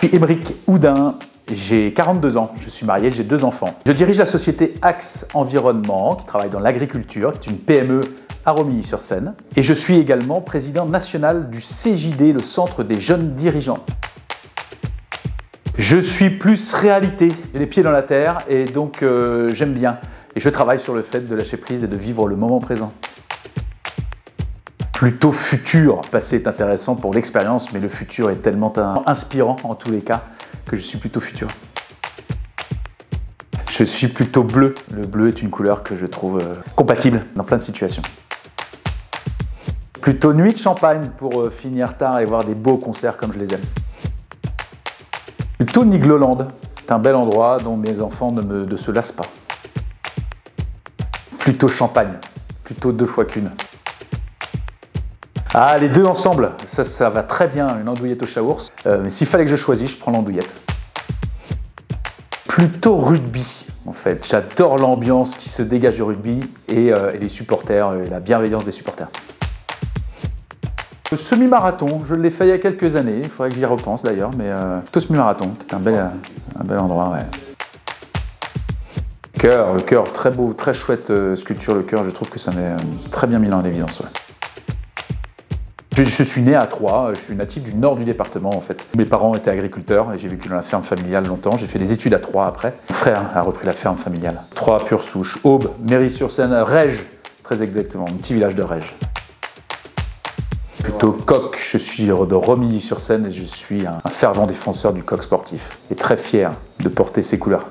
Je suis Aymeric Houdin, j'ai 42 ans, je suis marié, j'ai 2 enfants. Je dirige la société Axe Environnement, qui travaille dans l'agriculture, qui est une PME à Romilly-sur-Seine. Et je suis également président national du CJD, le Centre des jeunes dirigeants. Je suis plus réalité, j'ai les pieds dans la terre et donc j'aime bien. Et je travaille sur le fait de lâcher prise et de vivre le moment présent. Plutôt futur, le passé est intéressant pour l'expérience, mais le futur est tellement inspirant en tous les cas que je suis plutôt futur. Je suis plutôt bleu. Le bleu est une couleur que je trouve compatible dans plein de situations. Plutôt nuit de champagne pour finir tard et voir des beaux concerts comme je les aime. Plutôt Nigloland, c'est un bel endroit dont mes enfants ne se lassent pas. Plutôt champagne, plutôt 2 fois qu'une. Ah, les deux ensemble, ça va très bien, une andouillette au chaours. Mais s'il fallait que je choisisse, je prends l'andouillette. Plutôt rugby, en fait. J'adore l'ambiance qui se dégage du rugby et les supporters, et la bienveillance des supporters. Le semi-marathon, je l'ai fait il y a quelques années, il faudrait que j'y repense d'ailleurs, mais plutôt semi-marathon, qui est un bel endroit, ouais. Le cœur, très beau, très chouette sculpture, le cœur, je trouve que ça m'est très bien mis en évidence. Ouais. Je suis né à Troyes, je suis natif du nord du département en fait. Mes parents étaient agriculteurs et j'ai vécu dans la ferme familiale longtemps. J'ai fait des études à Troyes après. Mon frère a repris la ferme familiale. Troyes, pure souche, Aube, Méry-sur-Seine, Règes, très exactement, un petit village de Règes. Plutôt coq, je suis de Romilly-sur-Seine et je suis un fervent défenseur du coq sportif et très fier de porter ses couleurs.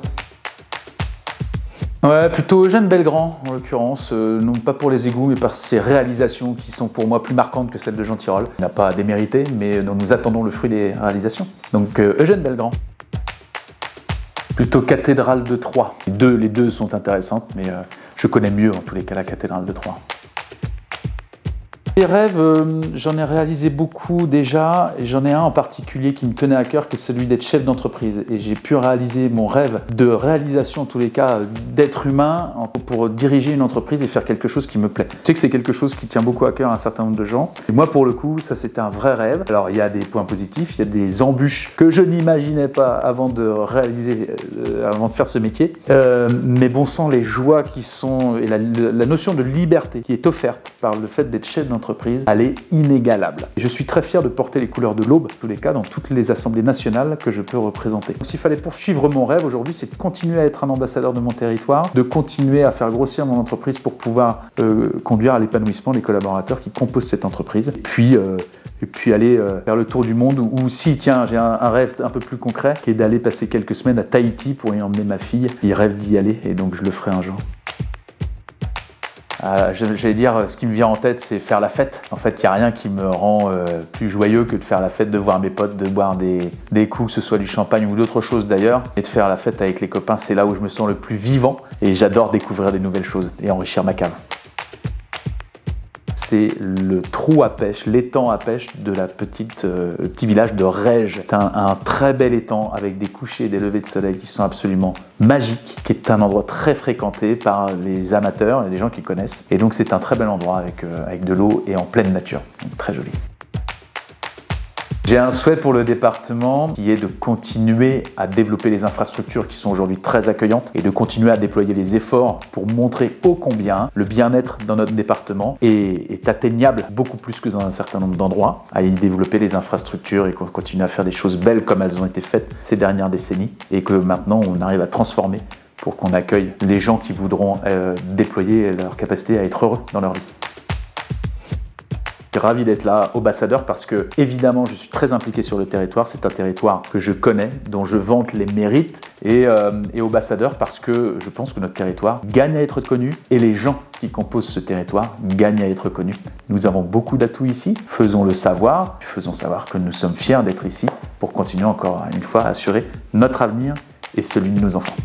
Ouais, plutôt Eugène Belgrand en l'occurrence, non pas pour les égouts mais par ses réalisations qui sont pour moi plus marquantes que celles de Jean Tirole. Il n'a pas à démériter mais nous attendons le fruit des réalisations. Donc Eugène Belgrand. Plutôt cathédrale de Troyes. Les deux sont intéressantes mais je connais mieux en tous les cas la cathédrale de Troyes. Les rêves, j'en ai réalisé beaucoup déjà, et j'en ai un en particulier qui me tenait à cœur, qui est celui d'être chef d'entreprise. Et j'ai pu réaliser mon rêve de réalisation, en tous les cas, d'être humain pour diriger une entreprise et faire quelque chose qui me plaît. Je sais que c'est quelque chose qui tient beaucoup à cœur à un certain nombre de gens. Et moi, pour le coup, ça c'était un vrai rêve. Alors, il y a des points positifs, il y a des embûches que je n'imaginais pas avant de réaliser, avant de faire ce métier. Mais bon sang, les joies qui sont, et la notion de liberté qui est offerte par le fait d'être chef d'entreprise, elle est inégalable. Je suis très fier de porter les couleurs de l'Aube, en tous les cas, dans toutes les assemblées nationales que je peux représenter. S'il fallait poursuivre mon rêve aujourd'hui, c'est de continuer à être un ambassadeur de mon territoire, de continuer à faire grossir mon entreprise pour pouvoir conduire à l'épanouissement les collaborateurs qui composent cette entreprise. Et puis aller faire le tour du monde ou si, tiens, j'ai un rêve un peu plus concret qui est d'aller passer quelques semaines à Tahiti pour y emmener ma fille. Il rêve d'y aller et donc je le ferai un jour. J'allais dire, ce qui me vient en tête, c'est faire la fête. En fait, il n'y a rien qui me rend plus joyeux que de faire la fête, de voir mes potes, de boire des coups, que ce soit du champagne ou d'autres choses d'ailleurs. Et de faire la fête avec les copains, c'est là où je me sens le plus vivant. Et j'adore découvrir des nouvelles choses et enrichir ma cave. C'est le trou à pêche, l'étang à pêche de le petit village de Règes. C'est un très bel étang avec des couchers et des levées de soleil qui sont absolument magiques, qui est un endroit très fréquenté par les amateurs et les gens qui connaissent. Et donc c'est un très bel endroit avec de l'eau et en pleine nature, donc très joli. J'ai un souhait pour le département qui est de continuer à développer les infrastructures qui sont aujourd'hui très accueillantes et de continuer à déployer les efforts pour montrer ô combien le bien-être dans notre département est atteignable beaucoup plus que dans un certain nombre d'endroits, à y développer les infrastructures et qu'on continue à faire des choses belles comme elles ont été faites ces dernières décennies et que maintenant on arrive à transformer pour qu'on accueille les gens qui voudront déployer leur capacité à être heureux dans leur vie. Je suis ravi d'être là, ambassadeur, parce que évidemment je suis très impliqué sur le territoire. C'est un territoire que je connais, dont je vante les mérites, et ambassadeur parce que je pense que notre territoire gagne à être connu et les gens qui composent ce territoire gagnent à être connus. Nous avons beaucoup d'atouts ici, faisons-le savoir, faisons savoir que nous sommes fiers d'être ici pour continuer encore une fois à assurer notre avenir et celui de nos enfants.